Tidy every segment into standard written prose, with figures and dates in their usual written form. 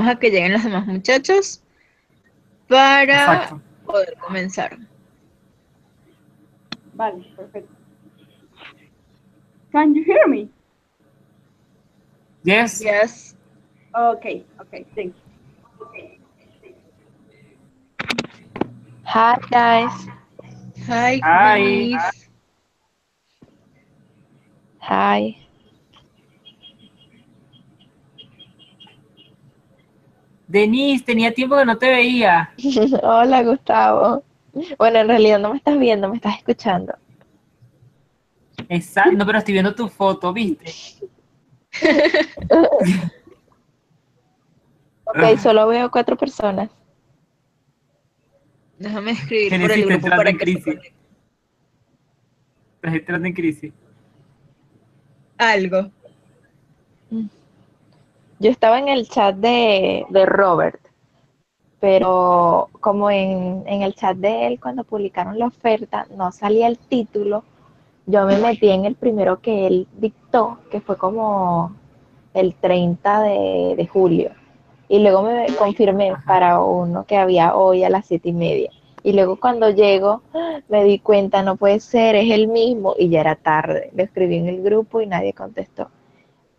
esperemos a que lleguen los demás muchachos para Exacto. poder comenzar. Vale, perfecto. Can you hear me? Yes. Yes. Okay, thank you. Hi guys. Hi, Hi. Chris. Hi. Denise, tenía tiempo que no te veía. Hola Gustavo. Bueno, en realidad no me estás viendo, me estás escuchando. Exacto, no, pero estoy viendo tu foto, ¿viste? Ok, solo veo 4 personas. Déjame escribir por Genesis el está grupo entrando para en que se crisis. conecte. Estás entrando en crisis. Algo. Yo estaba en el chat de Robert, pero como en el chat de él, cuando publicaron la oferta, no salía el título, yo me metí en el primero que él dictó, que fue como el 30 de julio. Y luego me confirmé Ajá. para uno que había hoy a las 7:30. Y luego cuando llego, me di cuenta, no puede ser, es el mismo. Y ya era tarde. Le escribí en el grupo y nadie contestó.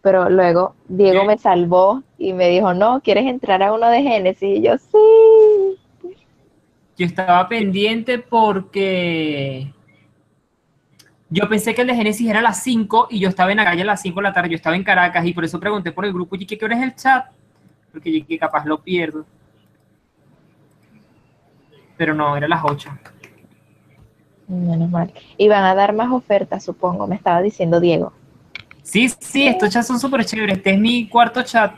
Pero luego Diego me salvó y me dijo, no, ¿quieres entrar a uno de Génesis? Y yo, sí. Yo estaba pendiente porque yo pensé que el de Génesis era a las 5 y yo estaba en la calle a las 5 de la tarde. Yo estaba en Caracas y por eso pregunté por el grupo y ¿qué hora es el chat? Porque yo que capaz lo pierdo. Pero no, era a las 8. Menos mal. Y van a dar más ofertas, supongo, me estaba diciendo Diego. Sí, estos chats son súper chéveres. Este es mi cuarto chat.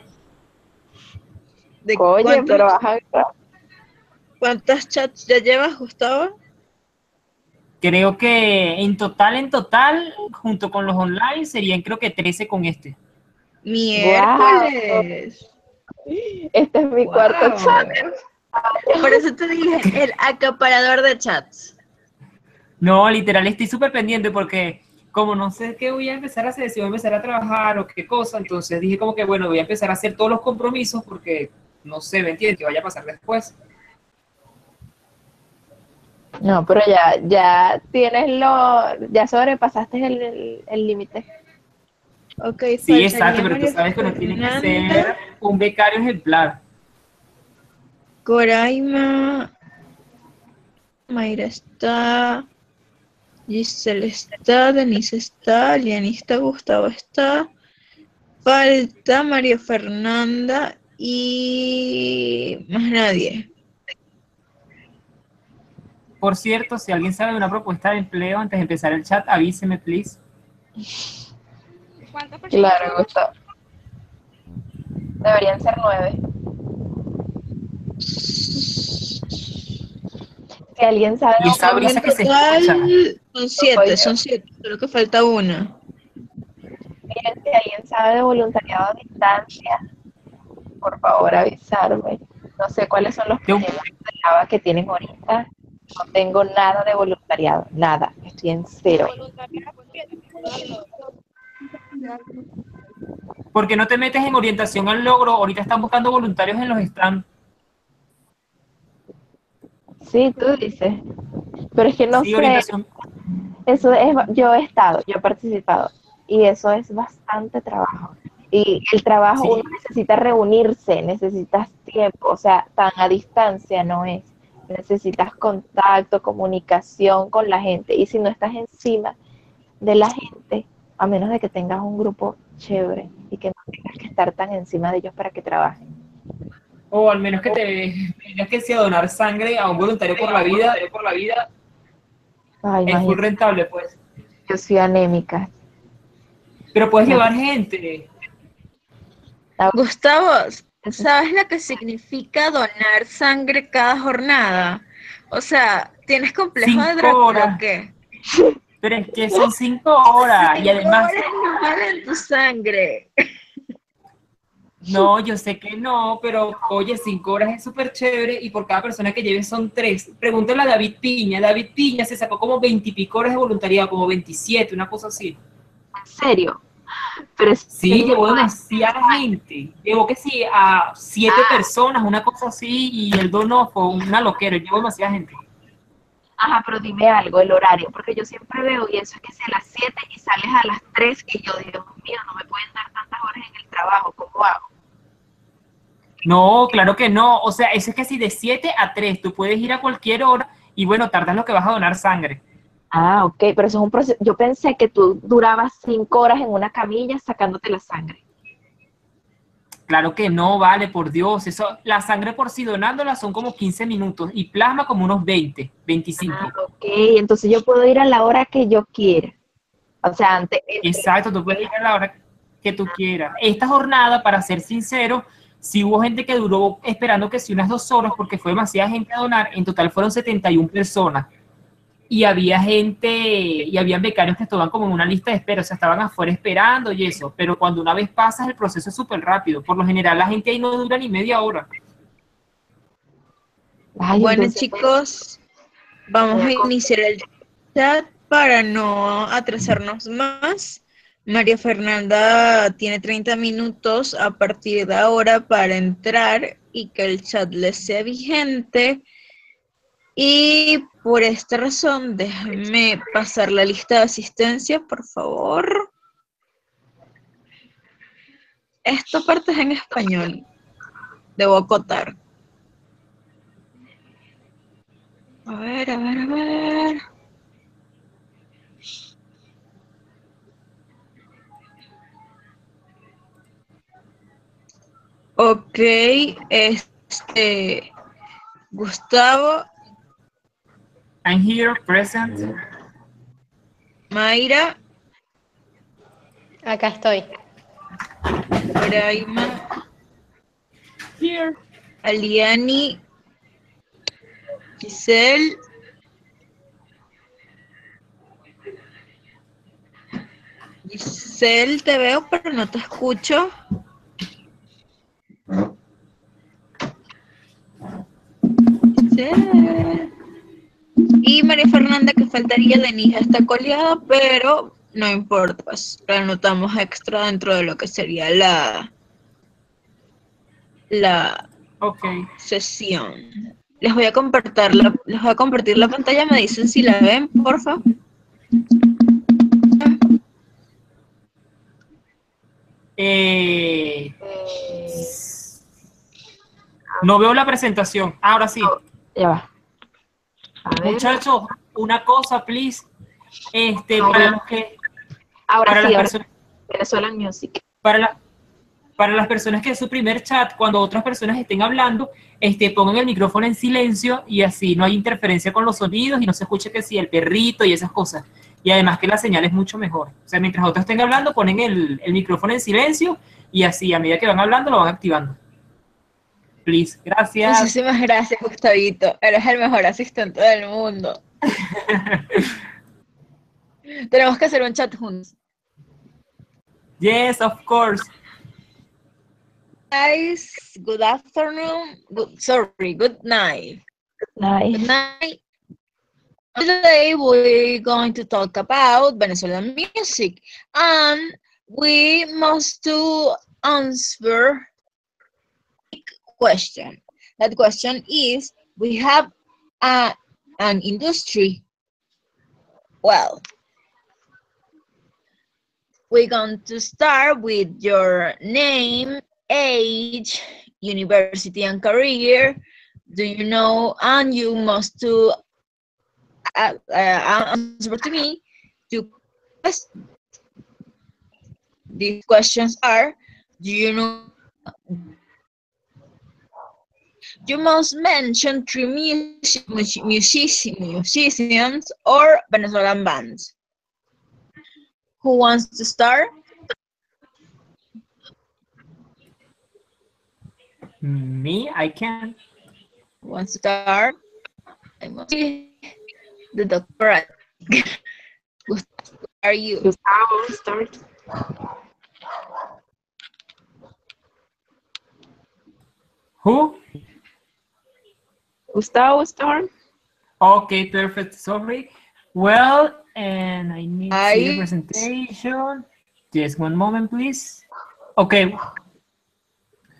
¿De Oye, pero cuántos chats ya llevas, Gustavo? Creo que en total, junto con los online, serían creo que 13 con este. wow, Miércoles. este es mi cuarto chat. Wow. Por eso te dije, el acaparador de chats. No, literal, estoy súper pendiente porque como no sé qué voy a empezar a hacer, si voy a empezar a trabajar o qué cosa, entonces dije como que bueno, voy a empezar a hacer todos los compromisos porque no sé, ¿me entiendes? ¿Qué vaya a pasar después? No, pero ya tienes ya sobrepasaste el límite. Ok, Sí, exacto, faltaría pero tú María sabes que uno tiene que Fernanda, ser un becario ejemplar. Coraima, Mayra está, Giselle está, Denise está, Liani está, Gustavo está. Falta María Fernanda y más nadie. Por cierto, si alguien sabe de una propuesta de empleo antes de empezar el chat, avíseme, please. ¿Cuántas personas Claro, somos? Gustavo. Deberían ser 9. Si alguien sabe Y esa En brisa que se total escucha. son yo. 7, creo que falta una. Miren, si alguien sabe de voluntariado a distancia, por favor avisarme. No sé cuáles son los De un- proyectos de Java que tienen ahorita. No tengo nada de voluntariado, nada. Estoy en cero. ¿Por qué no te metes en orientación al logro? Ahorita están buscando voluntarios en los stands. Sí, tú dices. Pero es que no Sí, sé, orientación. eso es, yo he estado, yo he participado y eso es bastante trabajo. Y el trabajo uno Sí, necesita reunirse, necesitas tiempo, o sea, tan a distancia no es. Necesitas contacto, comunicación con la gente. Y si no estás encima de la gente, a menos de que tengas un grupo chévere y que no tengas que estar tan encima de ellos para que trabajen. o al menos que tengas que si a donar sangre a un voluntario por la vida, Ay, es full imagínate, rentable, pues. yo soy anémica. Pero puedes No. llevar gente. Gustavo, ¿sabes lo que significa donar sangre cada jornada? O sea, ¿tienes complejo de 5 horas. Drácula o qué? Pero es que son 5 horas. Y 5 además, horas no valen tu sangre. no, yo sé que no, pero oye, 5 horas es súper chévere y por cada persona que lleves son 3. Pregúntale a David Piña. David Piña se sacó como 20 y pico horas de voluntariado, como 27, una cosa así. ¿En serio? Pero es Sí, llevó demasiada gente. Llevó que sí, a 7 personas, una cosa así, y el dono fue una loquera, llevó demasiada gente. Ajá, pero dime algo, el horario, porque yo siempre veo, y eso es que si a las 7 y sales a las 3 y yo, Dios mío, no me pueden dar tantas horas en el trabajo, ¿cómo hago? No, claro que no. O sea, eso es que si de 7 a 3 tú puedes ir a cualquier hora y bueno, tardas lo que vas a donar sangre. Ah, ok, pero eso es un proceso. Yo pensé que tú durabas 5 horas en una camilla sacándote la sangre. Claro que no, vale, por Dios. Eso, la sangre por sí donándola son como 15 minutos y plasma como unos 20, Ah, 25. ok, entonces yo puedo ir a la hora que yo quiera. O sea, antes, Exacto, tú puedes ir a la hora que tú quieras. Esta jornada, para ser sincero, sí hubo gente que duró esperando que sí unas 2 horas porque fue demasiada gente a donar. En total fueron 71 personas. Y había gente, y habían becarios que estaban como en una lista de espera, o sea, estaban afuera esperando y eso. Pero cuando una vez pasas, el proceso es súper rápido. Por lo general, la gente ahí no dura ni media hora. ay, Bueno, entonces chicos, voy vamos a a iniciar el chat para no atrasarnos más. María Fernanda tiene 30 minutos a partir de ahora para entrar y que el chat les sea vigente. Y por esta razón, déjenme pasar la lista de asistencia, por favor. Esta parte es en español, debo acotar. A ver, a ver, a ver. Ok, Gustavo, I'm here, present. Mayra, Acá estoy. Braima, Here. Aliani, Giselle, Giselle, te veo, pero no te escucho. Giselle. Y María Fernanda, que faltaría, Denise está coleada, pero no importa, pues la anotamos extra dentro de lo que sería la Ok. sesión. Les voy a compartir la pantalla, me dicen si la ven, porfa. No veo la presentación. Ahora sí. ya va. A ver, Muchachos, una cosa, please. Para los que, ahora para sí, las ahora personas, Venezuelan Music. para la- para las personas que es su primer chat, cuando otras personas estén hablando, pongan el micrófono en silencio y así no hay interferencia con los sonidos y no se escuche que sí, el perrito y esas cosas. Y además que la señal es mucho mejor. O sea, mientras otros estén hablando, ponen el micrófono en silencio y así a medida que van hablando lo van activando. Please, gracias. Muchísimas gracias, Gustavito. Eres el mejor asistente del mundo. Tenemos que hacer un chat juntos. Yes, of course. Guys, good afternoon. Good night. Nice. Good night. Today we're going to talk about Venezuelan music, and we must to answer a question. That question is: we have an industry. Well, we're going to start with your name, age, university, and career. Do you know? And you must to answer to me 2 questions. These questions are: do you know? You must mention 3 musicians or Venezuelan bands. Who wants to start? Me, I can. Who wants to start? I must see the doctor. Who are you? Gustavo, start. Who? Gustavo, start. Okay, perfect. Sorry. Well, and I need to see the I- presentation. Just one moment, please. Okay.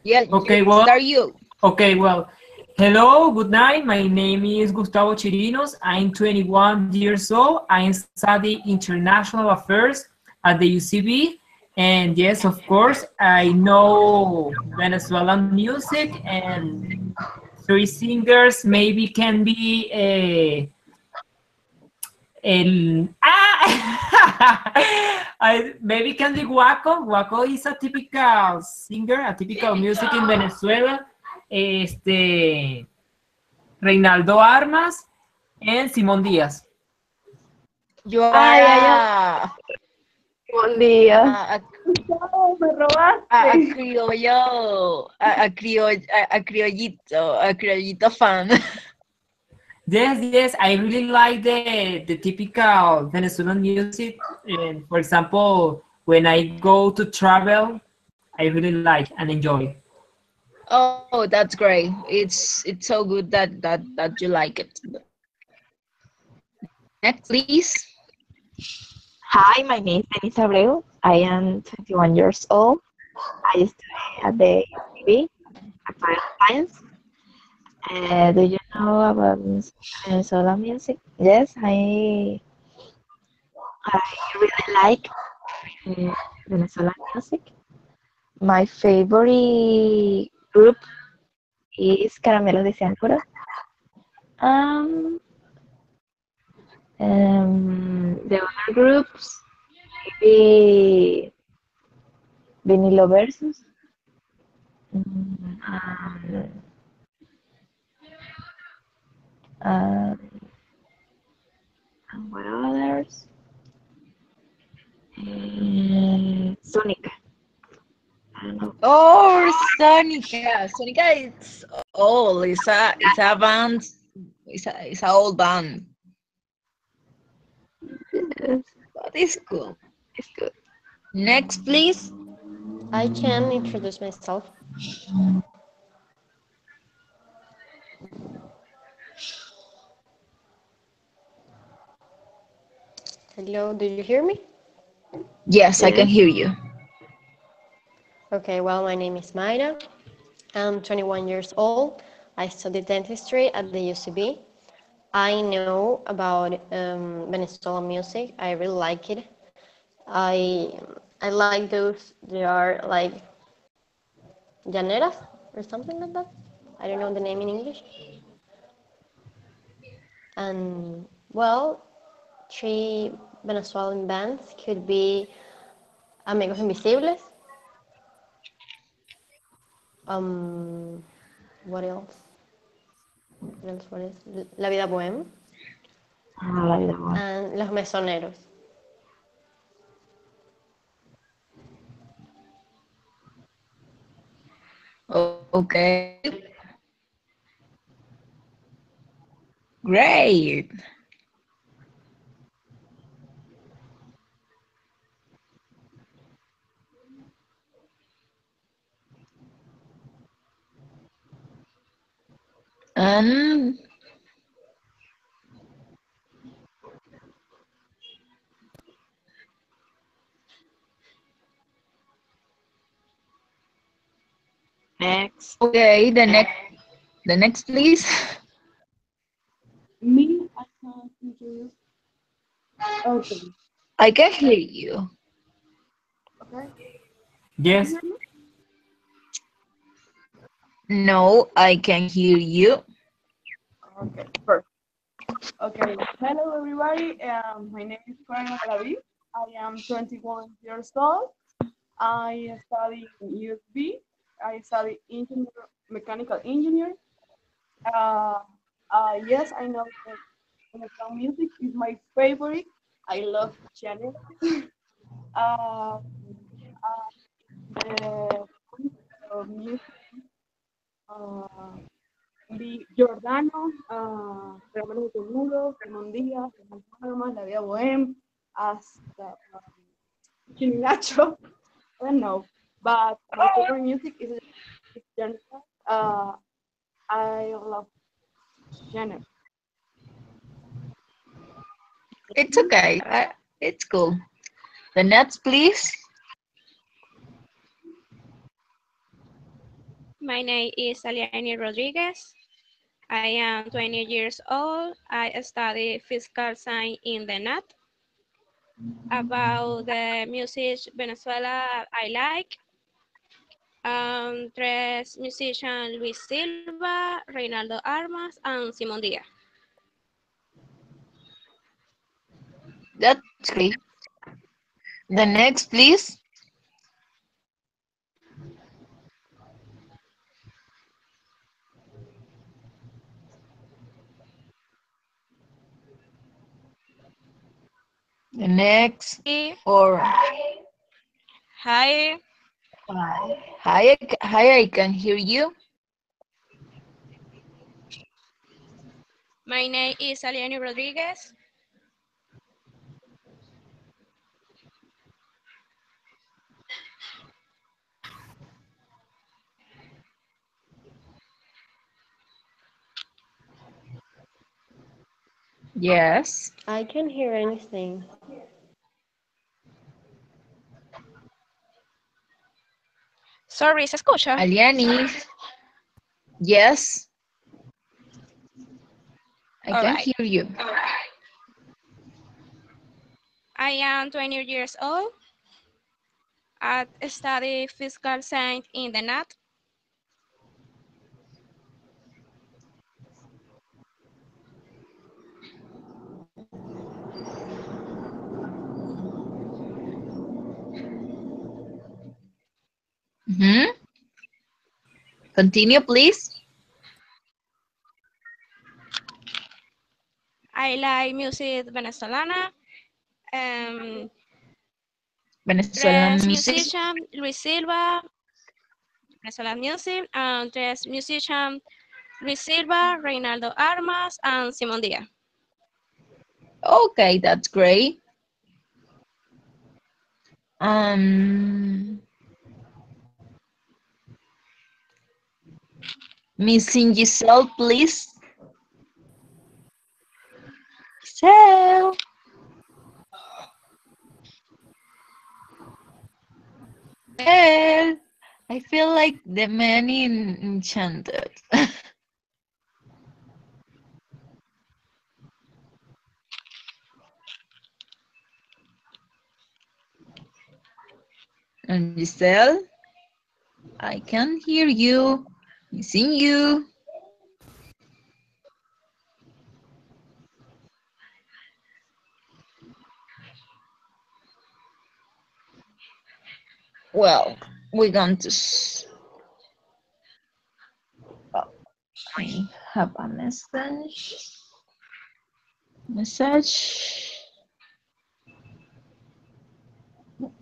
Yeah, Okay, you, well, start you. Okay, well, hello, good night. My name is Gustavo Chirinos. I'm 21 years old. I study international affairs at the UCB. And yes, of course, I know Venezuelan music, and three singers maybe can be maybe can be Guaco. Guaco is a typical singer, a typical music in Venezuela. Reinaldo Armas and Simón Díaz. You are Buen día. No, me robaste. a criollo, a criollito fan. Yes, I really like the typical Venezuelan music. And for example, when I go to travel, I really like and enjoy. Oh, that's great. It's so good that you like it. Next, please. Hi, my name is Denise Abreu. I am 21 years old. I study at the UCB, Applied Science. Do you know about Venezuelan music? Yes, I really like Venezuelan music. My favorite group is Caramelos de Cianuro. Um, the other groups, maybe Vinilo Versus. Um, um, and what others? Sonic. I don't know. Oh, Sonica. Sonica, it's old. It's a band. It's a old band, Yes, but it's cool. it's good. Next, please. I can introduce myself. Hello, do you hear me? Yes, I can Yes. hear you. Okay, well, my name is Mayra. I'm 21 years old. I study dentistry at the UCB. I know about Venezuelan music. I really like it. I I like those. They are like llaneras or something like that. I don't know the name in English. And well, three Venezuelan bands could be Amigos Invisibles. What else? What is La Vida Bohème I like that one. and Los Mesoneros. Okay. Great. And Next. okay, the next, please. Me, I can't introduce. Okay. I can hear you. Okay. Can you Yes, hear me? No, I can hear you. Okay, perfect. Okay. Hello, everybody. My name is Karen Galavi. I am 21 years old. I study in USB. I study mechanical engineering. Uh, yes, I know that electronic music is my favorite. I love genre. uh, the music uh, the Giordano, Caramelos de Cianuro, Simón Díaz, Armas, La Vida Bohème, hasta Chinacho. I don't know, but my favorite music is genre. Uh, I love genre. It's okay. It's cool. The next, please. My name is Aliani Rodriguez. I am 20 years old. I study physical science in the NAT. About the music Venezuela I like. Tres musicians Luis Silva, Reinaldo Armas, and Simon Díaz. That's great. The next, please. The next, or Hi, hi, I can hear you. my name is Aliani Rodriguez. Yes. I can't hear anything. Sorry, ¿se escucha? Aliani. Yes. I All can right. hear you. I am 20 years old. I study physical science in the NAT. Mm-hmm. Continue, please. I like music venezolana. Venezuelan Tres music. musicians, Luis Silva, Venezuelan music, and tres musicians, Luis Silva, Reinaldo Armas, and Simon Díaz. Okay, that's great. Missing Giselle, please. Giselle. Giselle. I feel like the man in Enchanted. And Giselle, I can hear you. Missing you. Well, we're going to. Oh, I have a message.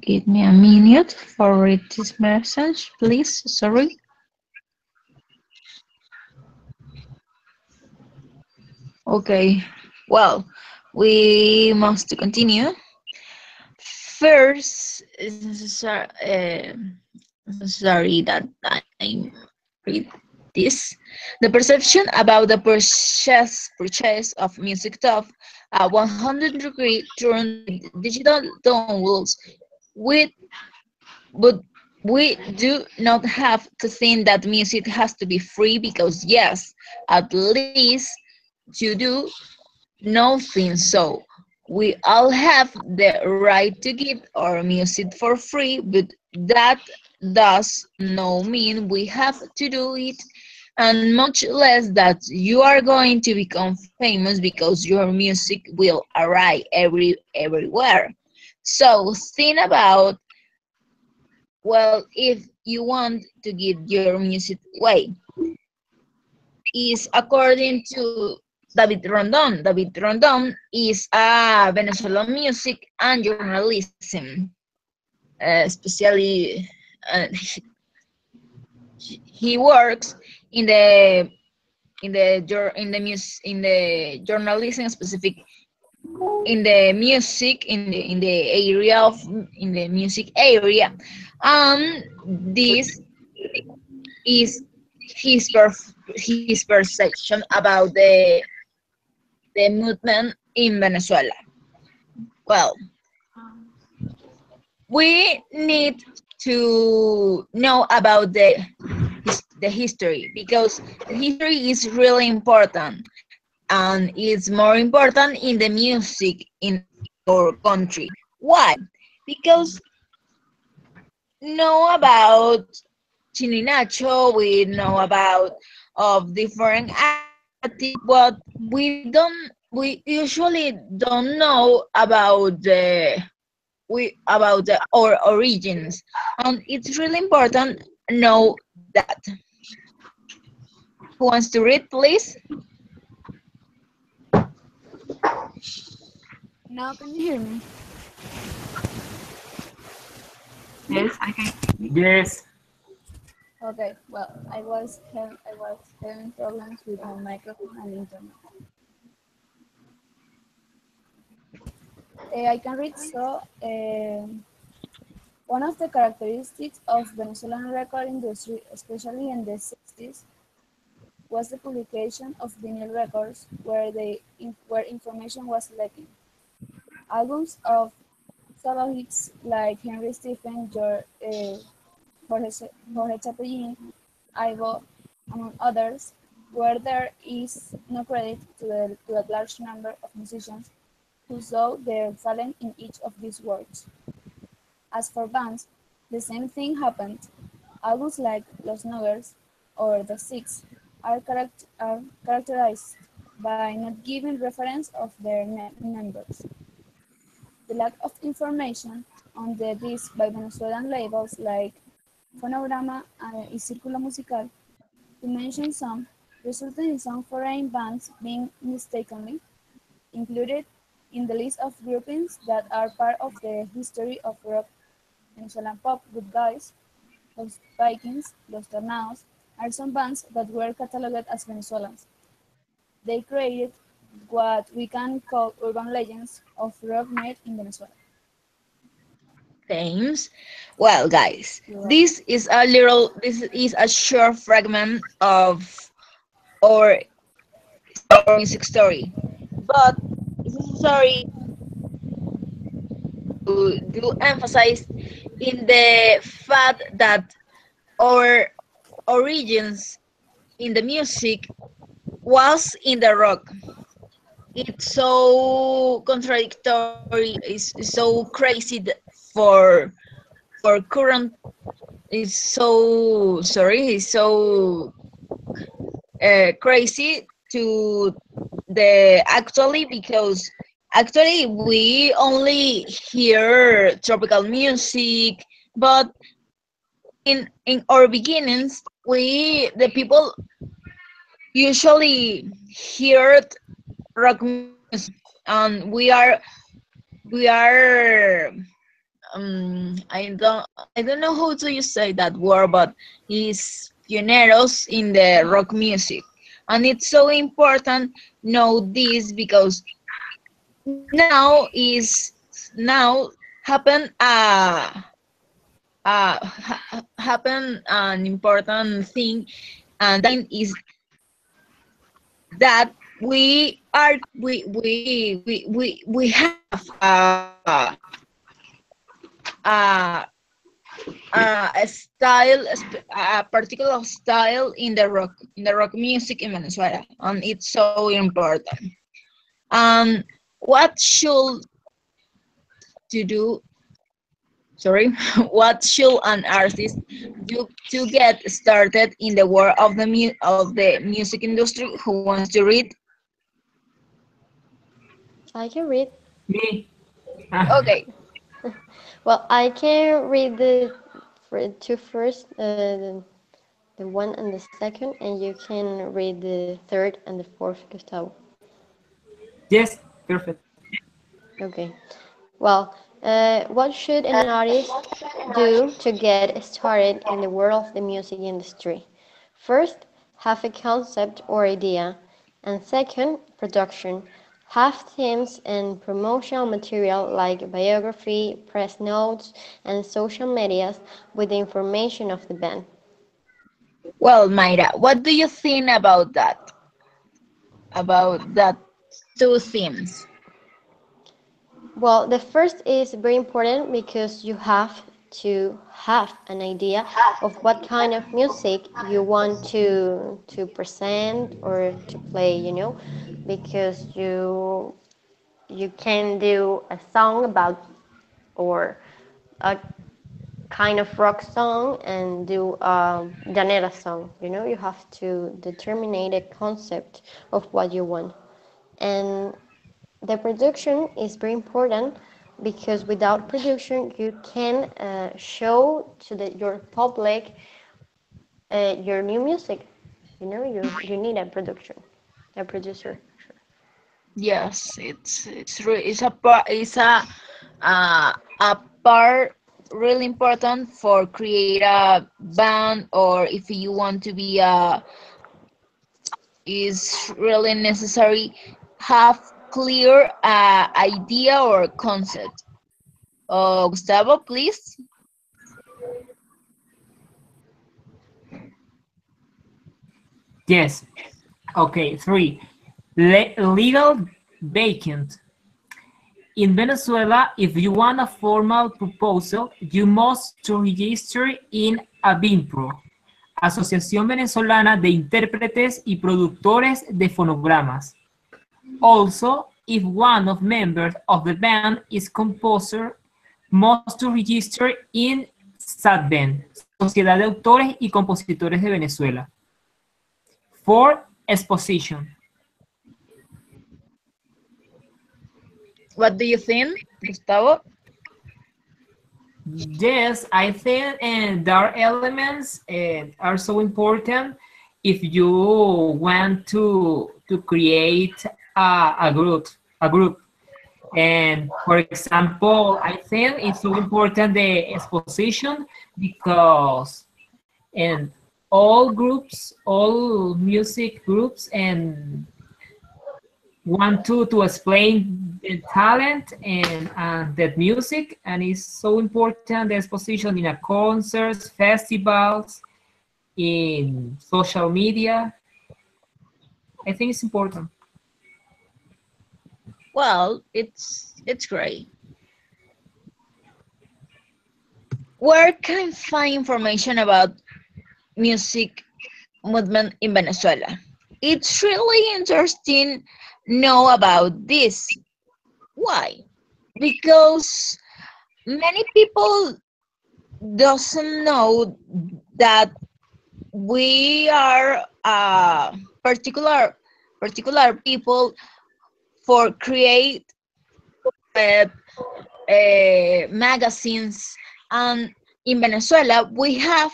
Give me a minute for read this message, please. Sorry. Okay. Well, we must continue. First, sorry that I read this. The perception about the purchase of music top a 100-degree turn digital downloads with but we do not have to think that music has to be free because yes, at least you do not think so. We all have the right to give our music for free, but that does not mean we have to do it, and much less that you are going to become famous because your music will arrive everywhere. So think about, well, if you want to give your music away, is according to David Rondon. David Rondon is a Venezuelan music and journalism, especially he works in the journalism specific in the music in the area of in the music area. This is his perception about the movement in Venezuela. Well, we need to know about the the history, because the history is really important, and it's more important in the music in our country. Why? Because know about Chininacho, we know about of different artists, but we usually don't know about the our origins, and it's really important know that. Who wants to read, please? Now can you hear me? Yes, I can. Yes. Okay, well, I was having problems with my microphone and internet. I can read. One of the characteristics of Venezuelan record industry, especially in the 60s, was the publication of vinyl records where information was lacking. Albums of solo hits like Henry Stephen, Jorge Chapellin, Ivo, among others, where there is no credit to a large number of musicians who saw their talent in each of these works. As for bands, the same thing happened. Albums like Los Nuggers or The Six are characterized by not giving reference of their members. The lack of information on the disc by Venezuelan labels like Fonograma y Círculo Musical, to mention some, resulted in some foreign bands being mistakenly included in the list of groupings that are part of the history of rock. Venezuelan pop, Good Guys, Los Vikings, Los Tornados are some bands that were catalogued as Venezuelans. They created what we can call urban legends of rock made in Venezuela. Thanks. Well, guys, this is a short fragment of our music story, but this is a story to do emphasize in the fact that our origins in the music was in the rock. It's so contradictory, it's so crazy for current. It's so sorry, it's so crazy to the actually, because actually we only hear tropical music, but in our beginnings, we the people usually heard rock music, and we are I don't know how to you say that word, but he's pioneros in the rock music, and it's so important know this, because now happen happen an important thing, and that is that we have a, a style, a particular style in the rock music in Venezuela, and it's so important. What should to do? Sorry, what should an artist do to get started in the world of the music industry? Who wants to read? I can read. Me. Ah, Okay. Well, I can read the two first, the one and the second, and you can read the third and the fourth, Gustavo. yes, perfect. Okay. Well, what should an artist do to get started in the world of the music industry? First, have a concept or idea, and second, production. Have themes and promotional material like biography, press notes, and social medias with the information of the band. Well, Mayra, what do you think about that? About that two themes? Well, the first is very important because you have to have an idea of what kind of music you want to present or to play, you know, because you can do a song about or a kind of rock song and do a llanera song. You know, you have to determine a concept of what you want. And the production is very important because without production you can show to your public your new music. You know, you need a production, a producer. Yes, it's a part really important for create a band, or if you want to be a, is really necessary have clear idea or concept. Gustavo, please. Yes. Okay, 3. Legal vacant. In Venezuela, if you want a formal proposal, you must to register in AVINPRO, Asociación Venezolana de Intérpretes y Productores de Fonogramas. Also, if one of members of the band is composer, must to register in SATVEN, Sociedad de Autores y Compositores de Venezuela. 4. Exposition. What do you think, Gustavo? Yes, I think there are elements are so important if you want to create a group. And for example, I think it's so important the exposition because and all groups, all music groups, and want to explain the talent and that music, and it's so important the exposition in a concerts, festivals, in social media. I think it's important. Well, it's great. Where can I find information about music movement in Venezuela? It's really interesting know about this. Why? Because many people doesn't know that we are particular people for create magazines, and in Venezuela we have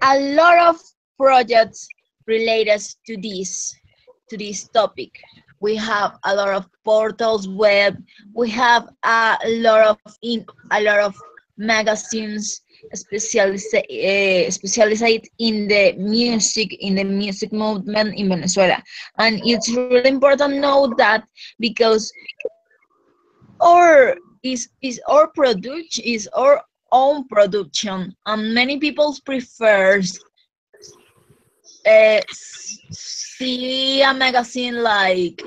a lot of projects related to this topic. We have a lot of portals web. We have a lot of magazines specialized in the music movement in Venezuela, and it's really important to know that because our is our own production, and many people prefers see a magazine like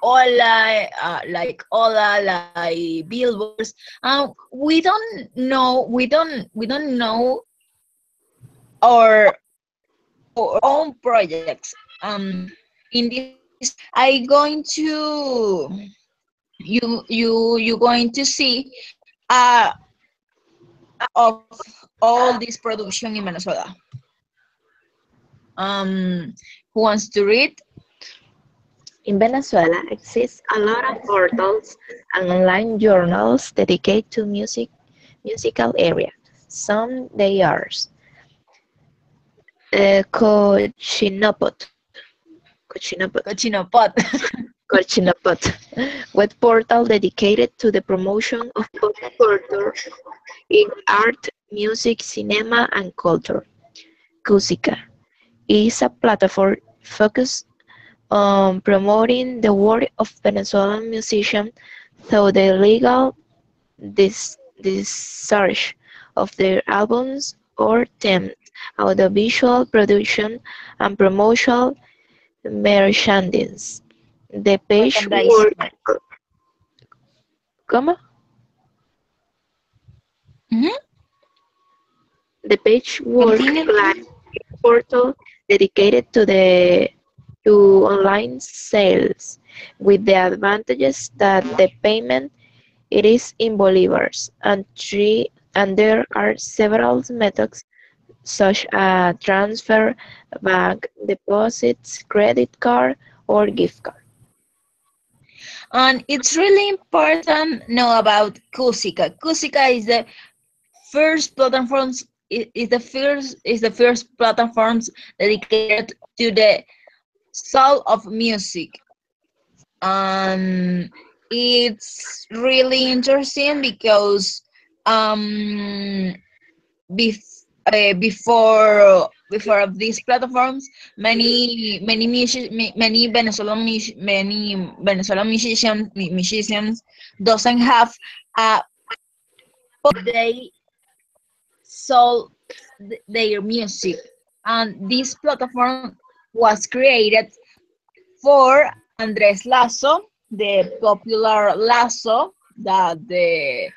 like billboards, and we don't know our own projects. In this, I going to you going to see of all this production in Venezuela. Who wants to read? In Venezuela exists a lot of portals and online journals dedicated to musical area. Some they are Cochinopot, Cochinopot. Cochinopot, web portal dedicated to the promotion of pop culture in art, music, cinema, and culture. Cusica is a platform focused on promoting the work of Venezuelan musicians through the legal discharge of their albums or themes, audiovisual production, and promotional merchandise. The page work. ¿Cómo? The page work Continue, like please. a portal dedicated to online sales, with the advantages that the payment it is in bolivars, and there are several methods such as transfer, bank deposits, credit card, or gift card. And it's really important know about Kusika. Kusika is the first platforms is the first platforms dedicated to the soul of music. And it's really interesting because um before these platforms, many Venezuelan musicians doesn't have a they sold their music, and this platform was created for Andres Lasso, the popular Lasso, that the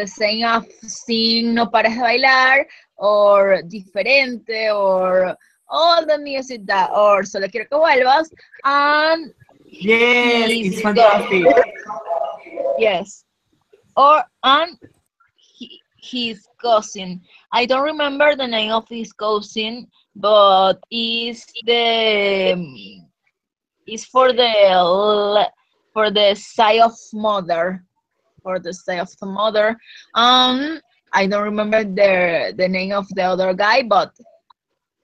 saying of Sing No Pares de Bailar, or Diferente, or all the music that, or Solo Quiero Que Vuelvas, and Yes, it's he's got, fantastic. yes, or, and his cousin. I don't remember the name of his cousin, but is for the side of mother, for the side of the mother. I don't remember the name of the other guy, but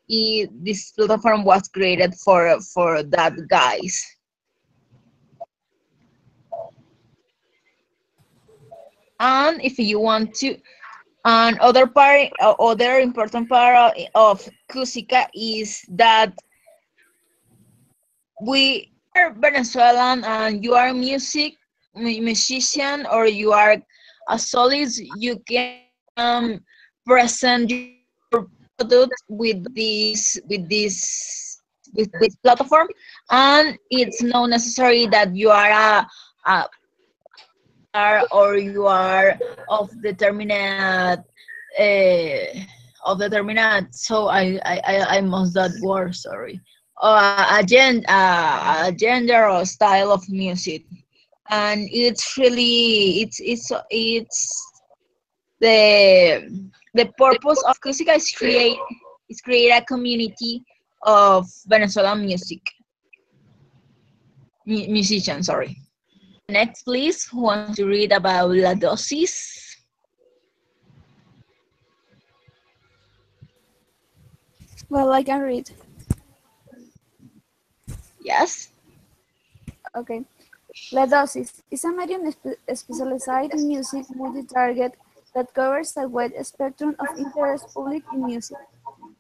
this platform was created for that guys. And if you want to, other important part of Kusika is that we are Venezuelan and you are a musician, or you are a solist, you can present your product with this platform, and it's not necessary that you are a or you are of determinate so I must that word, sorry, a gender or style of music. And it's really it's the purpose of Cusica is create a community of Venezuelan musicians, sorry. Next, please, who wants to read about La Dosis? Well, I can read. Yes. Okay. La Dosis is a medium specialized in music multi-target that covers a wide spectrum of interest public in music.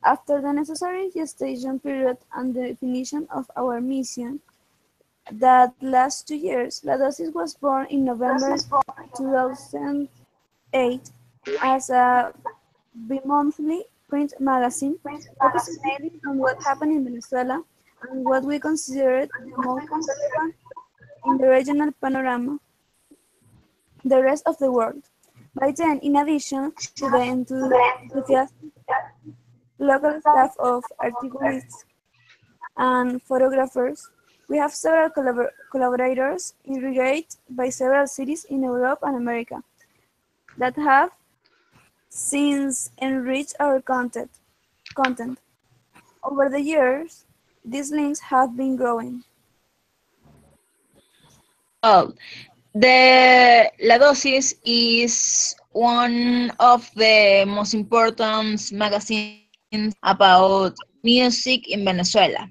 After the necessary gestation period and the definition of our mission that lasts 2 years, La Dosis was born in November 2008 as a bi-monthly print magazine focusing mainly on what happened in Venezuela and what we considered the most relevant in the regional panorama, the rest of the world. By then, in addition to the enthusiastic local staff of articulats and photographers, we have several collaborators irrigated by several cities in Europe and America that have since enriched our content. Over the years, these links have been growing. Well, the La Dosis is one of the most important magazines about music in Venezuela.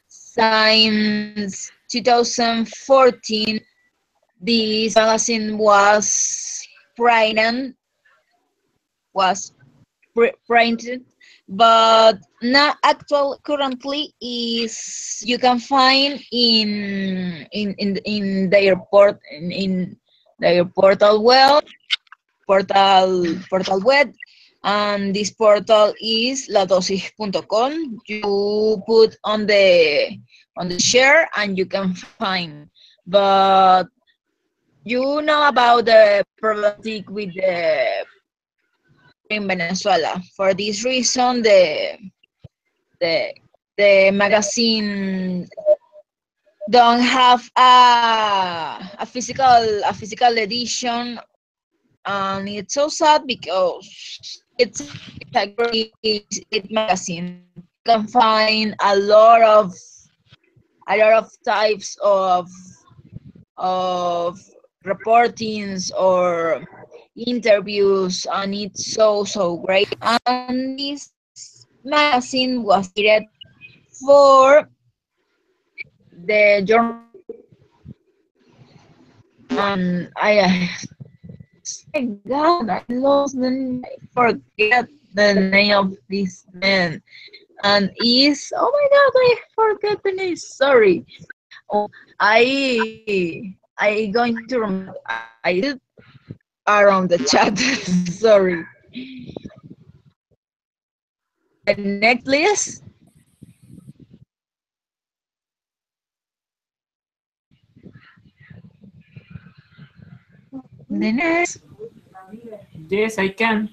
Since 2014, this magazine was printed, but now currently is you can find in their in their portal web, and this portal is ladosis.com. You put on the share and you can find, but you know about the problematic with the in Venezuela. For this reason, the the magazine don't have a physical edition, and it's so sad because it's a great magazine. You can find a lot of types of reportings or interviews, and it's so great. And this magazine was created for the journal, and my God, I lost the I forget the name of this man, and is, oh my God, I forget the name. Sorry. Oh, I going to remember. I did around the chat. Sorry. The next, please. The next. Yes, I can.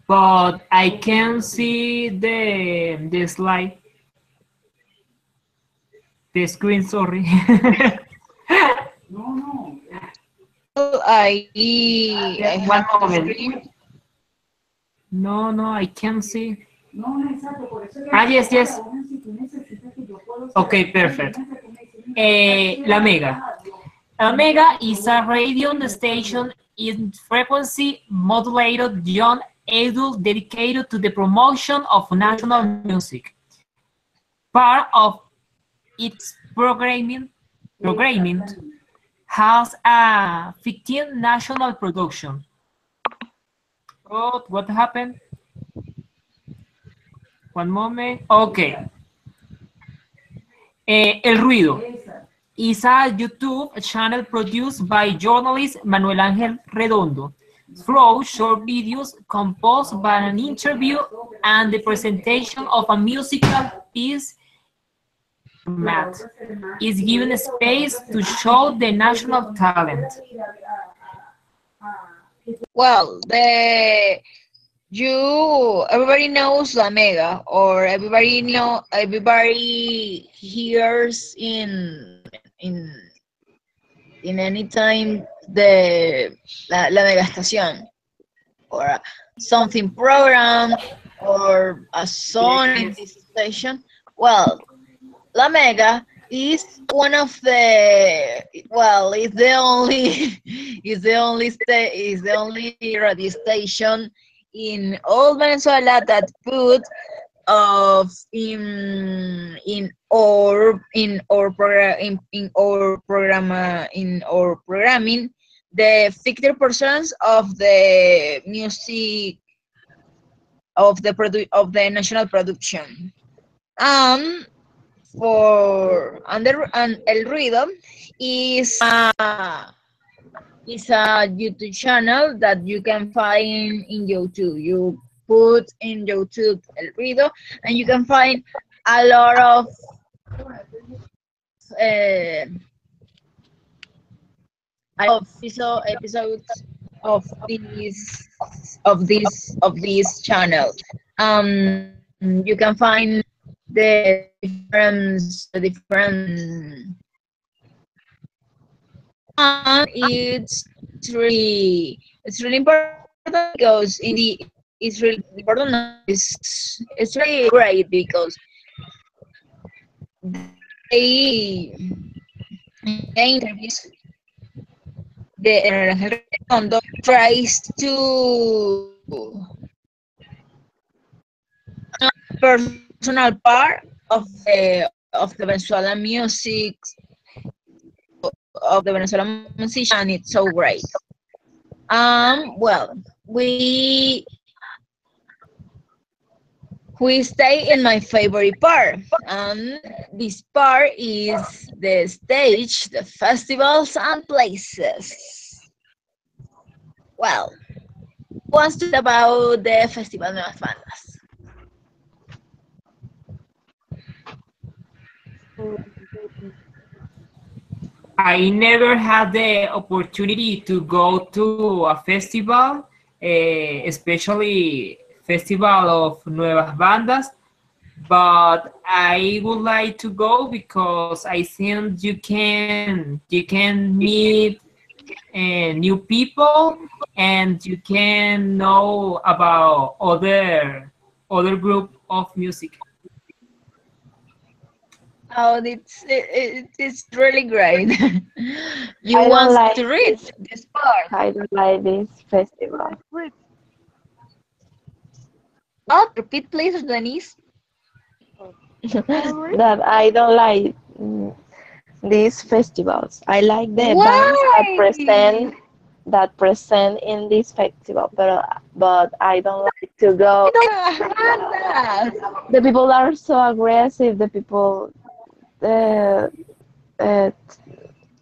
But I can see the slide, the screen, sorry. I One have the moment. screen. No, I can't see. Ah, yes. Okay, perfect. La Mega. La Mega is a radio station in frequency modulated young adult dedicated to the promotion of national music. Part of its programming has a 15 national production. Oh, what happened? One moment. Okay. El Ruido is a YouTube channel produced by journalist Manuel Ángel Redondo. Through short videos composed by an interview and the presentation of a musical piece, Matt is given space to show the national talent. Well, everybody knows La Mega, or everybody hears in any time la Mega estación, or something program, or a song in this station. Well, La Mega is one of the, well, it's the only is the only radio station in all Venezuela that put of in our programming the 50% of the music of the national production. And El Ruido is a YouTube channel that you can find in YouTube. You put in YouTube El Ruido, and you can find a lot of episodes of this channel. You can find the different and it's really important because it's really important. It's really great because they interviews the Redondo tries to personal part of the Venezuelan music, of the Venezuelan musician, and it's so great. Well, we stay in my favorite part, and this part is the stage, the festivals and places. Well, who wants to talk about the Festival Nuevas Bandas? I never had the opportunity to go to a festival, especially festival of nuevas bandas, but I would like to go because I think you can meet new people and you can know about other group of music. Oh, it's really great. You I don't want to like read this. this part? I don't like this festival. Oh, repeat please, Denise. That I don't like these festivals. I like the bands Why? that present in this festival, but I don't like to go. I don't have that. The people are so aggressive. The people uh, uh,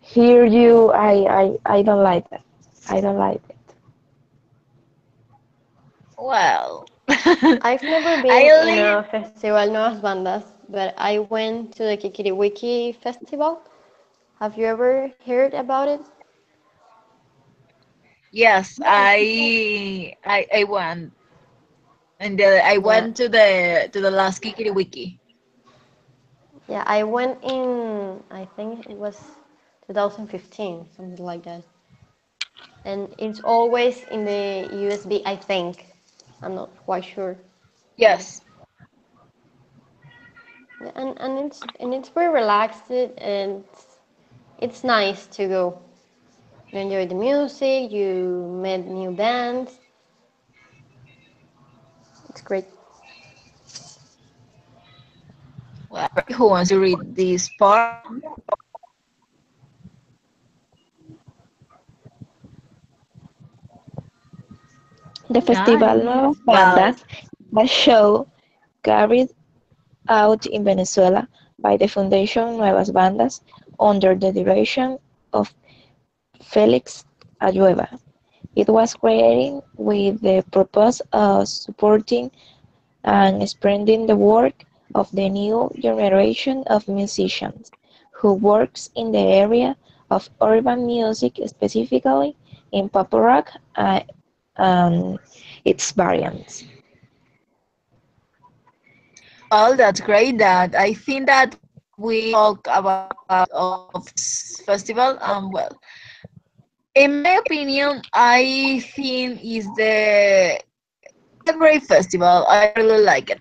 hear you. I don't like that. I don't like it. Well, I've never been I in live. a festival Nuevas Bandas, but I went to the Kikiriwiki Festival. Have you ever heard about it? Yes, I went, and I Yeah, went to the last Kikiriwiki. yeah, I went in, I think it was 2015, something like that. And it's always in the USB, I think. I'm not quite sure. Yes. Yeah, and it's very relaxed and it's nice to go. You enjoy the music, you met new bands. It's great. Well, who wants to read this part? The festival Nice. Nuevas Well, Bandas, a show carried out in Venezuela by the Fundación Nuevas Bandas under the direction of Felix Ayueva. It was created with the purpose of supporting and spreading the work of the new generation of musicians who works in the area of urban music, specifically in pop rock and its variants. well, that's great. That I think that we talk about of this festival. Well, in my opinion, I think it's a great festival. I really like it,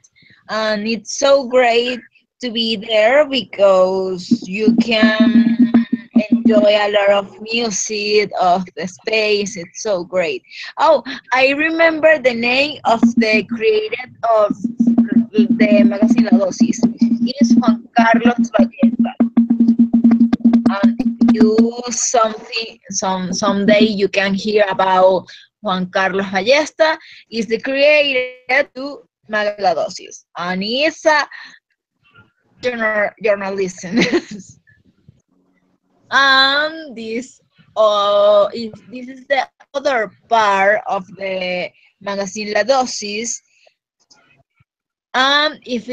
and it's so great to be there because you can enjoy a lot of music of the space. It's so great. Oh, I remember the name of the creator of the magazine La Dosis. It is Juan Carlos Ballesta. And if you someday you can hear about Juan Carlos Ballesta, is the creator to magazine La Dosis, and he's a journalism. And this is the other part of the magazine La Dosis. And if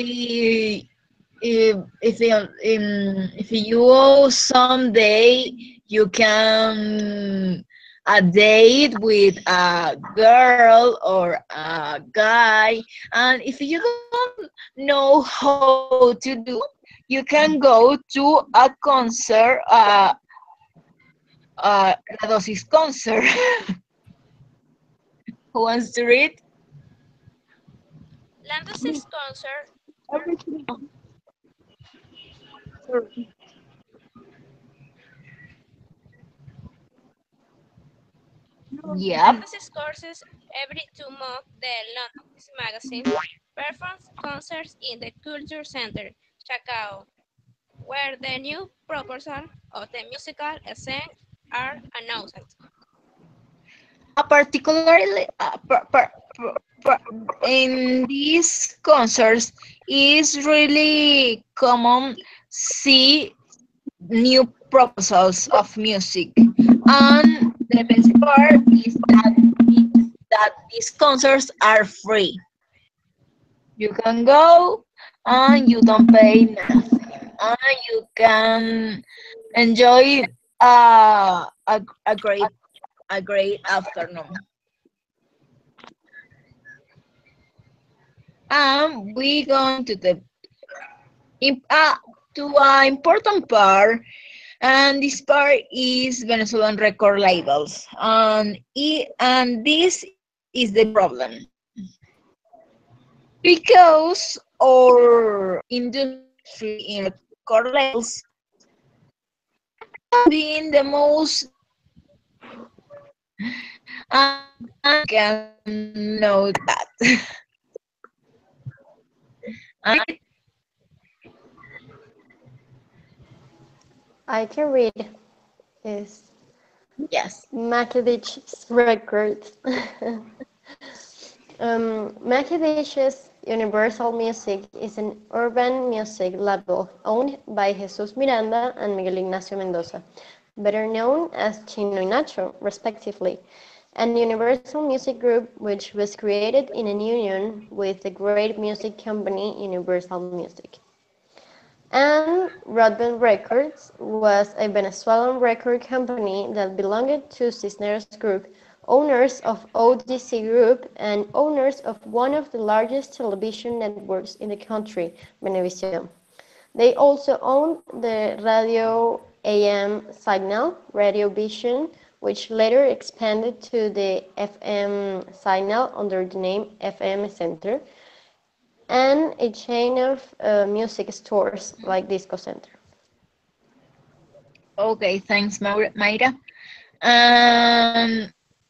you someday you can a date with a girl or a guy, and if you don't know how to do, you can go to a concert, La Dosis concert. Who wants to read? Landos's concert. Everything. Sorry. Yep. Landos's courses every 2 months. The Landos's magazine performs concerts in the Culture Center, Chacao, where the new proposal of the musical scene are announced. Particularly in these concerts is really common see new proposals of music, and the best part is that these concerts are free. You can go and you don't pay nothing, and you can enjoy a great afternoon. We going to the to an important part, and this part is Venezuelan record labels. And this is the problem because our industry in record labels being the most can know that. I I can read is yes. Makedich's records. Makedich's Universal Music is an urban music label owned by Jesus Miranda and Miguel Ignacio Mendoza, better known as Chino y Nacho, respectively, and Universal Music Group, which was created in a union with the great music company Universal Music. And Rodband Records was a Venezuelan record company that belonged to Cisneros Group, owners of ODC Group and owners of one of the largest television networks in the country, Venevisión. They also owned the Radio AM signal, Radio Vision, which later expanded to the FM signal under the name FM Center, and a chain of music stores like Disco Center. Okay, thanks, Mayra.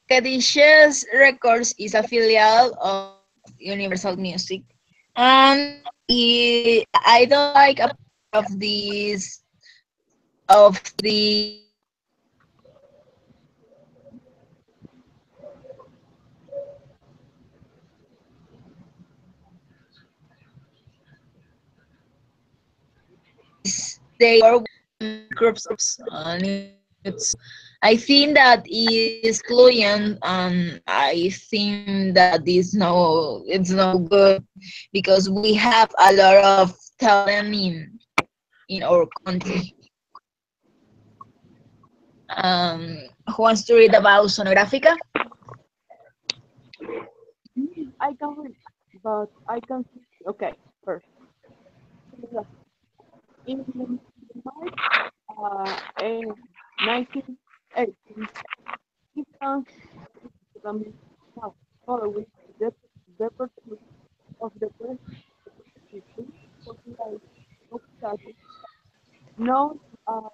Kadisha's Records is a filial of Universal Music, and I don't like a part of this of the they are groups, and I think that is fluent, and I think that it's no good because we have a lot of talent in our country. Who wants to read about Sonográfica? I can read, but I can see. Okay, first. In March 1918, he found following the pursuit of the Constitution known as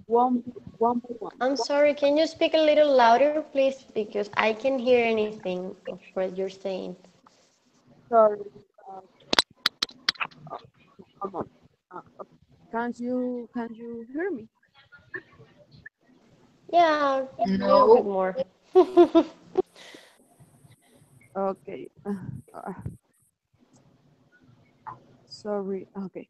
one by one. I'm sorry, can you speak a little louder, please? Because I can't hear anything of what you're saying. Sorry. Come on. Okay. Can you hear me? Yeah, a little No. bit more. Okay. Sorry. Okay.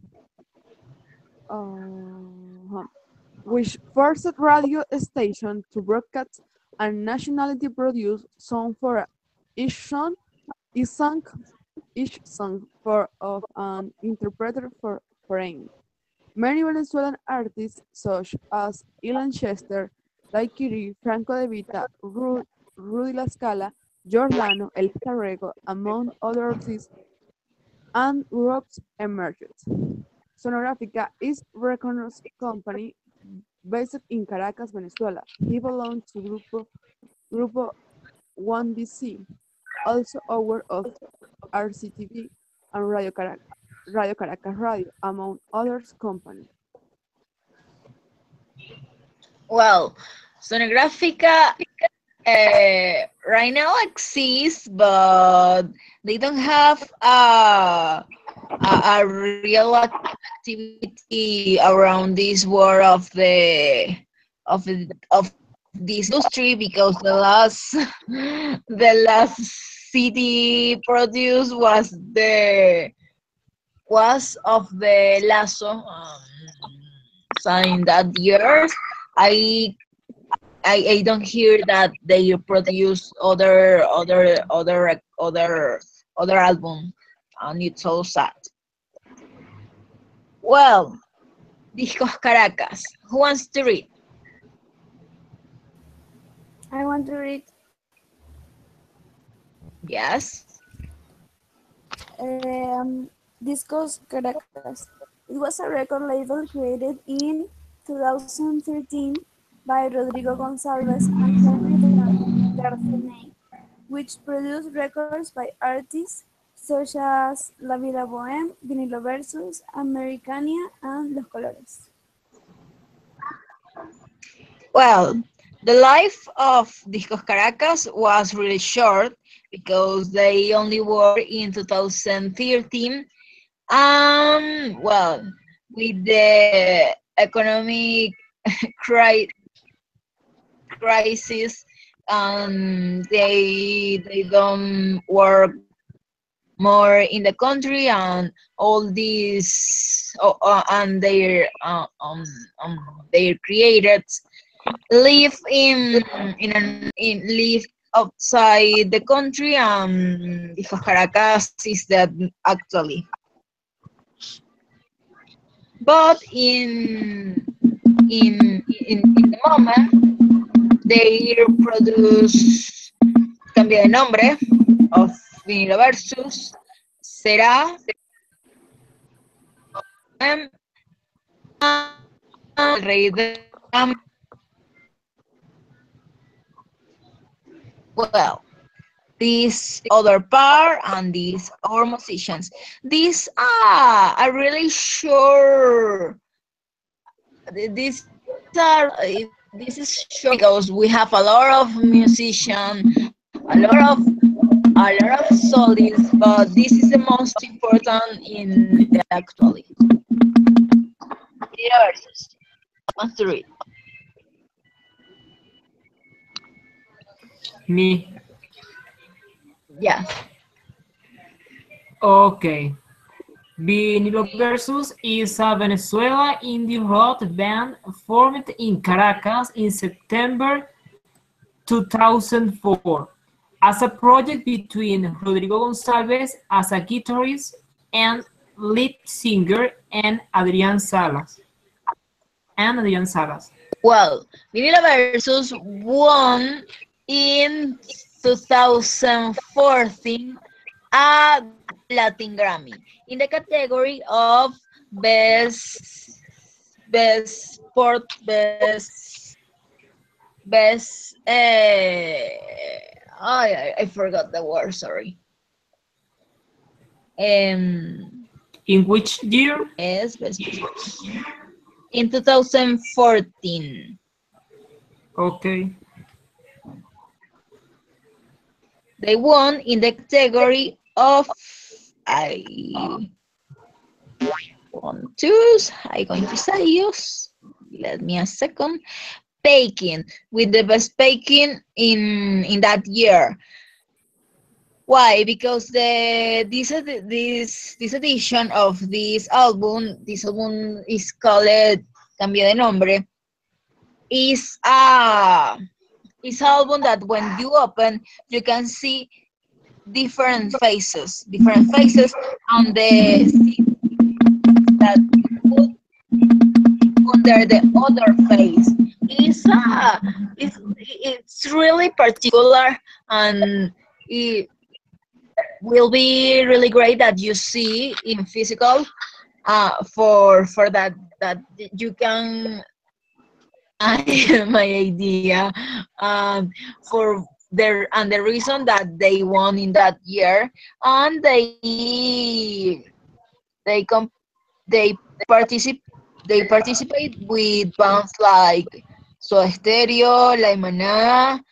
Which forced radio station to broadcast and nationality produce song for each song for of an interpreter for foreign. Many Venezuelan artists such as Ilan Chester, Daikiri, Franco De Vita, Rudy La Scala, Giordano, El Carrego, among other artists, and groups emerged. Sonográfica is a recognized company based in Caracas, Venezuela. He belonged to Grupo 1DC, also aware of RCTV and Radio Caracas Radio, among others companies. Well, Sonográfica right now exists, but they don't have a real activity around this world of this industry because the last CD produced was of the Lasso. So in that years, I don't hear that they produce other album, and it's so sad. Well, Discos Caracas. Who wants to read? I want to read Yes. Discos Caracas. It was a record label created in 2013 by Rodrigo Gonçalves and Henry Darcenay, which produced records by artists such as La Vida Bohème, Vinilo Versus, Americania, and Los Colores. Well, the life of Discos Caracas was really short because they only were in 2013. Well, with the economic cri- crisis, they don't work more in the country, and all these their creators live live outside the country. Because Caracas is that actually, but in the moment they produce cambio de nombre of Vinilo Versus, será el rey de well, this other part and these our musicians. These are really sure. This is sure because we have a lot of musicians, a lot of solids, but this is the most important in the actually. Universes. Wants to read. Me. Yes. Okay. Vinilo Versus is a Venezuela indie rock band formed in Caracas in September 2004 as a project between Rodrigo Gonçalves as a guitarist and lead singer and Adrián Salas. Well, Vinila Versus won in 2014 a Latin Grammy in the category of best sport best I forgot the word, sorry. In which year? Yes, best in 2014. Okay. They won in the category of I'm going to say use. Let me a second. Baking with the best baking in that year. Why? Because this edition of this album is called Cambio de Nombre. Is an album that when you open, you can see different faces on the that put under the other face. It's really particular, and it will be really great that you see in physical. For that you can my idea, for the reason that they won in that year, and they com- they participate with bands like Soda Stereo, La Manada.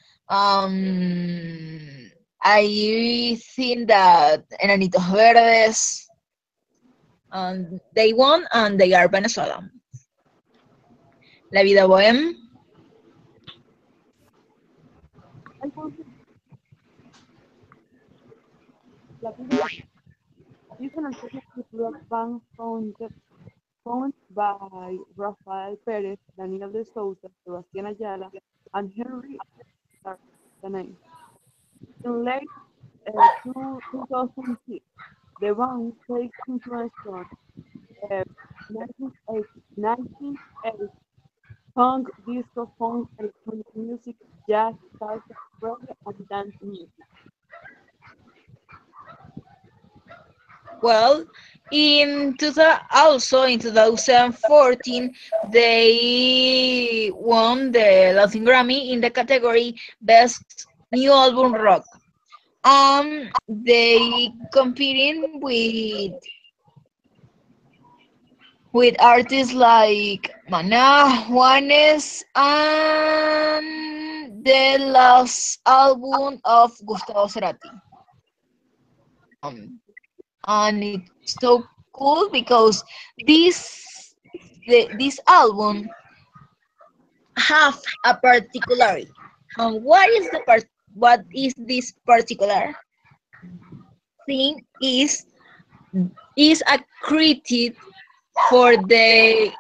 I think that Enanitos Verdes, and they won, and they are Venezuelan. La Vida Bohème. Is an alternative rock band founded by Rafael Perez, Daniel de Souza, Sebastián Ayala, and Henry Dardanay. In late 2006, the band takes influence from 1980 punk, disco, funk, electronic music, jazz, salsa, reggae, and dance music. Well, also in 2014, they won the Latin Grammy in the category Best New Album Rock. They competing with artists like Maná, Juanes, and the last album of Gustavo Cerati. And it's so cool because this album have a particularity. What is this particular thing is a critique for the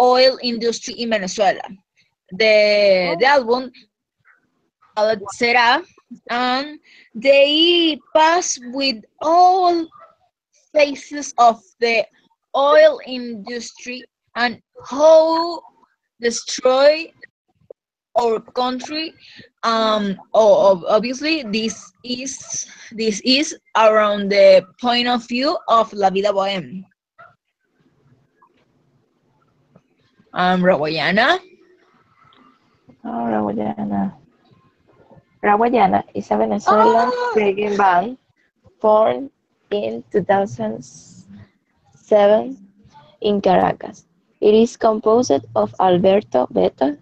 oil industry in Venezuela. The album called Será, and they pass with all phases of the oil industry and how destroy our country. Obviously, this is around the point of view of La Vida Bohème. Rawayana. Rawayana. Rawayana is a Venezuelan reggae band formed in 2007 in Caracas. It is composed of Alberto Beto,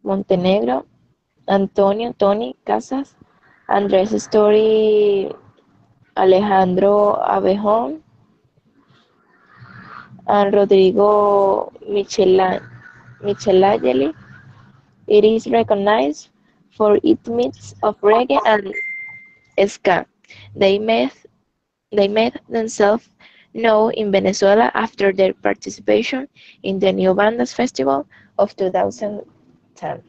Montenegro, Antonio Tony Casas, Andrés Story, Alejandro Abejón, and Rodrigo Michelangeli. It is recognized for its mix of reggae and ska. They made themselves known in Venezuela after their participation in the New Bandas Festival of 2010.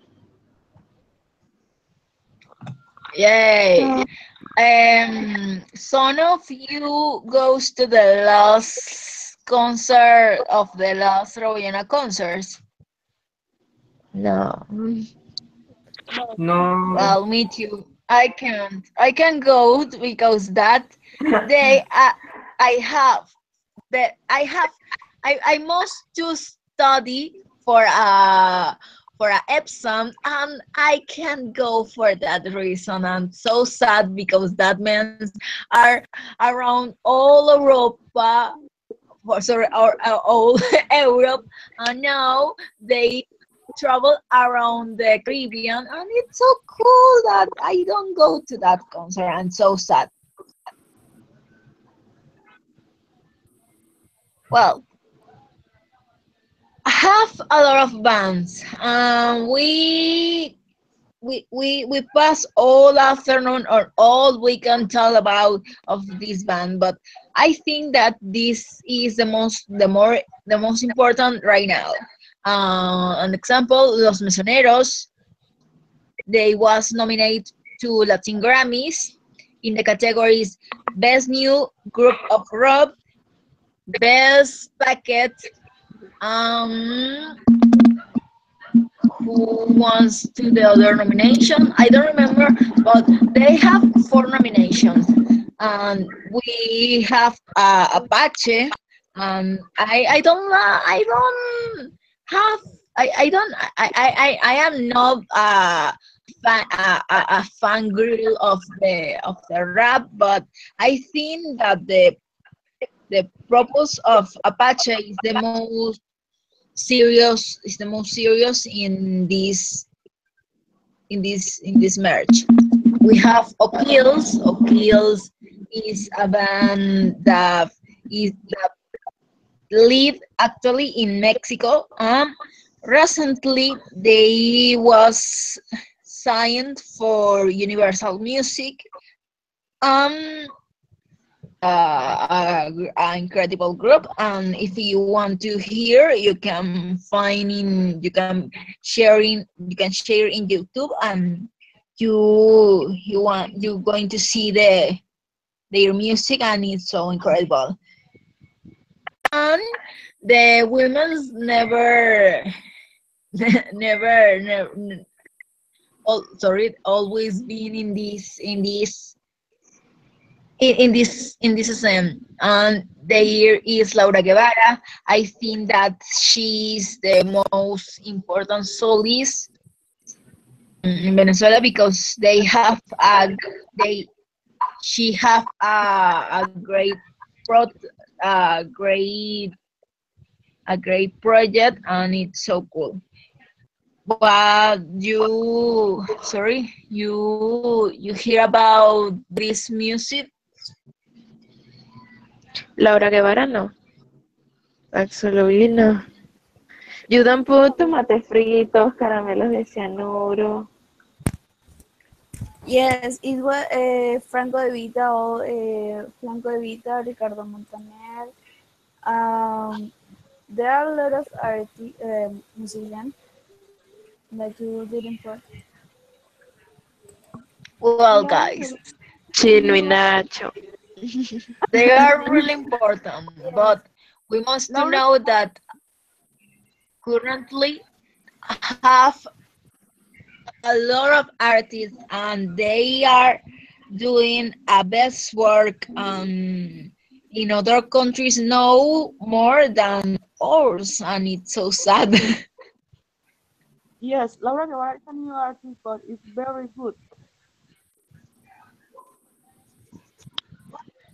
Yay! Some of you goes to the last concert of the last Rawayana concerts. No. No. Well, me too. I can't. I can go because that day I must to study for a exam, and I can't go for that reason. I'm so sad because that means are around all Europa, or sorry, or all Europe, and now they travel around the Caribbean, and it's so cool that I don't go to that concert. I'm so sad. Well, I have a lot of bands. We pass all afternoon or all weekend talk about of this band, but I think that this is the most important right now. An example, Los Mesoneros. They was nominated to Latin Grammys in the categories Best New Group of Rock, Best Packet. Who wants to the other nomination? I don't remember, but they have 4 nominations, and we have Apache. I don't have I am not a fan girl of the rap, but I think that the purpose of Apache is the most serious in this merge. We have O'Keels. O'Keels is a band that live actually in Mexico. Recently they was signed for Universal Music. An incredible group, and if you want to hear, you can share in YouTube, and you're going to see their music, and it's so incredible. And the women's never sorry, always been in this and there is Laura Guevara. I think that she's the most important soloist in Venezuela because they she have a great pro great a great project and it's so cool. But you hear about this music? Laura Guevara, no. Absolutely no. Yo tampoco tomates fritos, caramelos de cianuro. Yes, it was Franco De Vita, or Franco De Vita, Ricardo Montaner. There are a lot of musicians that you didn't put. Well, Yeah, guys, Chino y Nacho. they are really important, but we must to Laura, know that currently have a lot of artists and they are doing a best work in other countries know more than ours and it's so sad. yes, Laura Guevara is a new artist, but it's very good.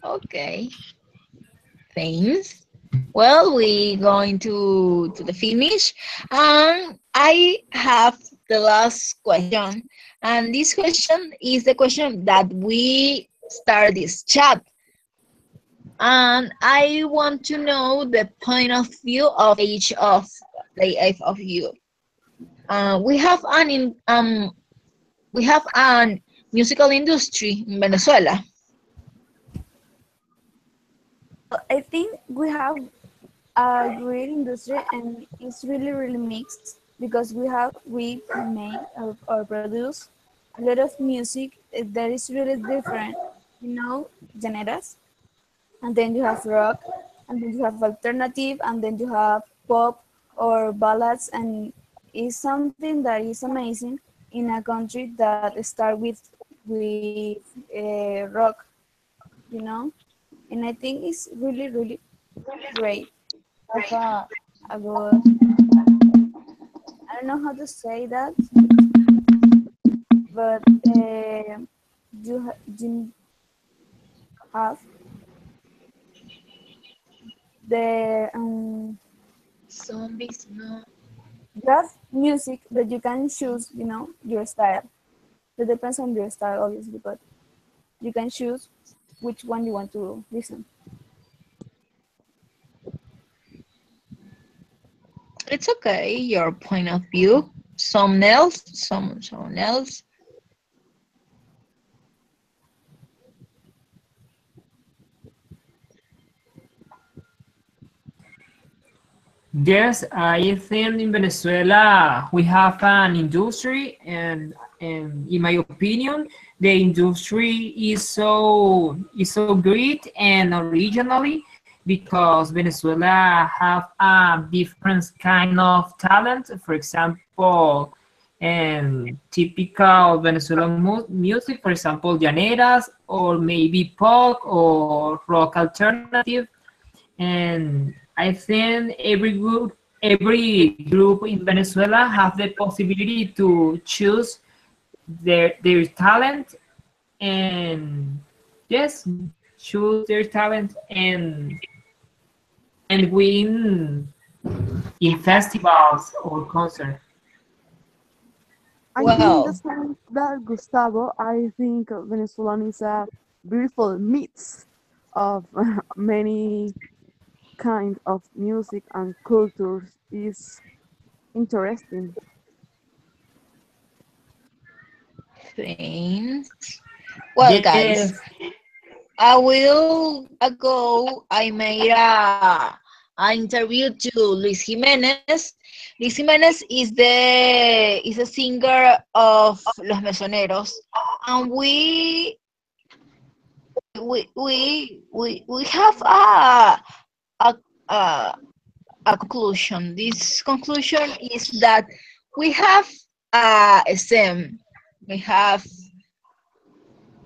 Okay, thanks. Well, we going to the finish and I have the last question and this question is the question that we start this chat. And I want to know the point of view of each of you. We have an musical industry in Venezuela. I think we have a great industry and it's really really mixed because we make or produce a lot of music that is really different, genres, and then you have rock, and then you have alternative, and then you have pop or ballads, and it's something that is amazing in a country that start with rock, you know, and I think it's really really great. Have a good, I don't know how to say that, but you have the Zombies, no. you have music that you can choose, your style. It depends on your style, obviously, but you can choose which one you want to listen. It's okay, your point of view. Someone else. Yes, I think in Venezuela we have an industry, and in my opinion, the industry is so great and originally because Venezuela have a different kind of talent. For example, and typical Venezuelan music, for example, llaneras or maybe pop or rock alternative. And I think every group in Venezuela have the possibility to choose their talent and yes, choose their talent and win in festivals or concerts. I think the Well, same that Gustavo. I think Venezuelan is a beautiful mix of many kind of music and cultures. Is interesting. thanks. Well, guys, Yes, a while ago, I made an interview to Luis Jimenez. Luis Jimenez is a singer of Los Mesoneros, and we have a, a a conclusion. This conclusion is that we have a STEM. We have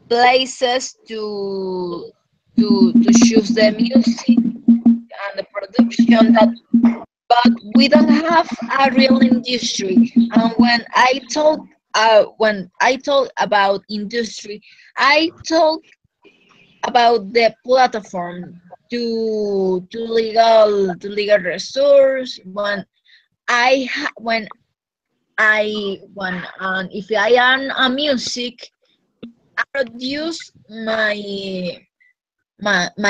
places to choose the music and the production that, but we don't have a real industry. And when I talk about industry, I talk about the platform to legal resource. When if I am a music, I produce my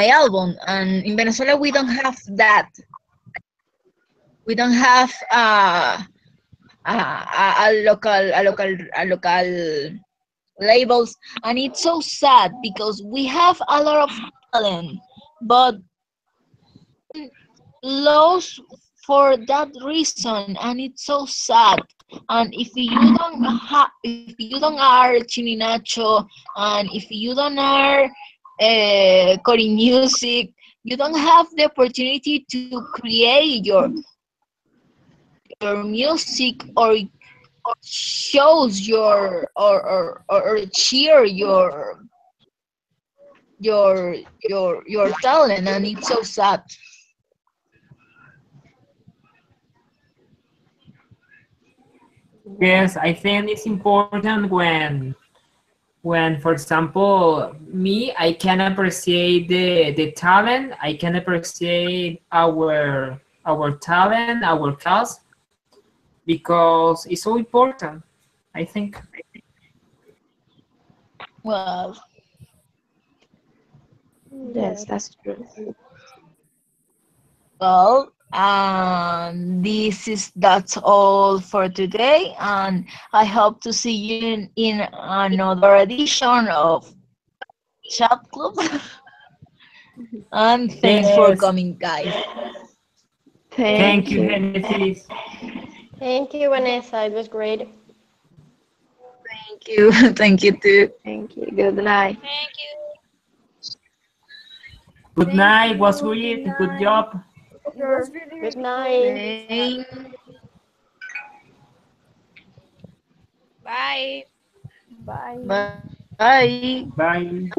album, and in Venezuela we don't have that. We don't have a local labels, and it's so sad because we have a lot of talent, but lost for that reason, and it's so sad. And if you don't are Chininacho, and if you don't are Kori Music, you don't have the opportunity to create your music, or shows or cheer your talent, and it's so sad. Yes, I think it's important when, for example, me, I can appreciate the talent, I can appreciate our talent, our cause, because it's so important, I think. Well, Yes, that's true. well, that's all for today, and I hope to see you in another edition of Chat Club. And thanks for Yes, coming, guys. thank Thank you, you. Genesis. Thank you, Vanessa. It was great. Thank you. Thank you too. Thank you. Good night. Thank you. Good night, was great, good job. It was really, Good really night. Thank Bye. bye. Bye. Bye.